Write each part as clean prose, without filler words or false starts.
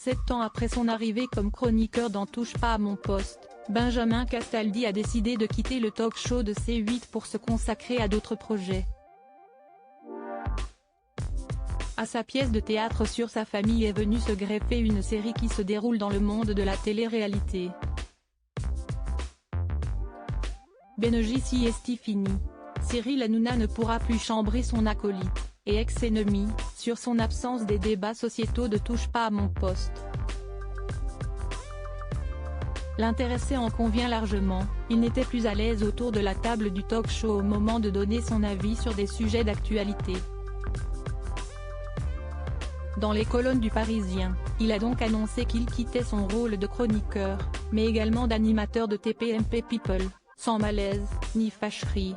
7 ans après son arrivée comme chroniqueur dans Touche pas à mon poste, Benjamin Castaldi a décidé de quitter le talk-show de C8 pour se consacrer à d'autres projets. À sa pièce de théâtre sur sa famille est venue se greffer une série qui se déroule dans le monde de la télé-réalité. Benji Siesti fini. Cyril Hanouna ne pourra plus chambrer son acolyte, et ex-ennemi, sur son absence des débats sociétaux de Touche pas à mon poste. L'intéressé en convient largement, il n'était plus à l'aise autour de la table du talk-show au moment de donner son avis sur des sujets d'actualité. Dans les colonnes du Parisien, il a donc annoncé qu'il quittait son rôle de chroniqueur, mais également d'animateur de TPMP People, sans malaise, ni fâcherie.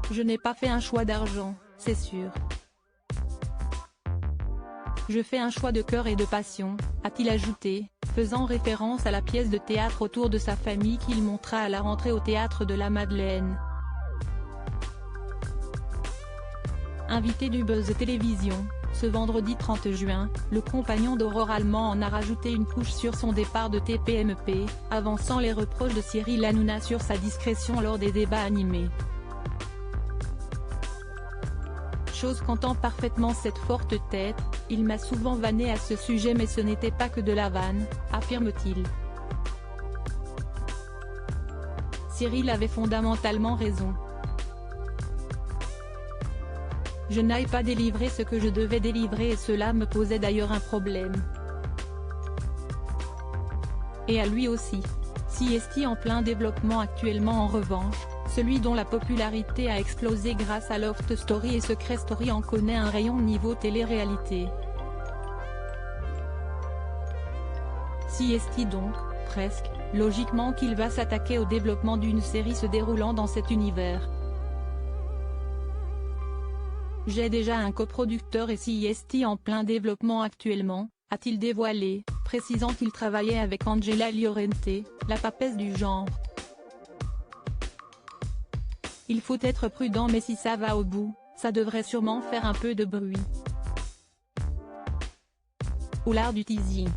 Je n'ai pas fait un choix d'argent, c'est sûr. Je fais un choix de cœur et de passion, a-t-il ajouté, faisant référence à la pièce de théâtre autour de sa famille qu'il montra à la rentrée au Théâtre de la Madeleine. Invité du Buzz Télévision, ce vendredi 30 juin, le compagnon d'Aurore Allemand en a rajouté une couche sur son départ de TPMP, avançant les reproches de Cyril Hanouna sur sa discrétion lors des débats animés. Chose qu'entend parfaitement cette forte tête, il m'a souvent vanné à ce sujet mais ce n'était pas que de la vanne, affirme-t-il. Cyril avait fondamentalement raison. Je n'aille pas délivrer ce que je devais délivrer et cela me posait d'ailleurs un problème. Et à lui aussi. Siesti en plein développement actuellement en revanche, celui dont la popularité a explosé grâce à Loft Story et Secret Story en connaît un rayon niveau télé-réalité. Siesti donc, presque, logiquement qu'il va s'attaquer au développement d'une série se déroulant dans cet univers. J'ai déjà un coproducteur et Siesti en plein développement actuellement, a-t-il dévoilé, précisant qu'il travaillait avec Angela Llorente, la papesse du genre. Il faut être prudent mais si ça va au bout, ça devrait sûrement faire un peu de bruit. Ou l'art du teasing.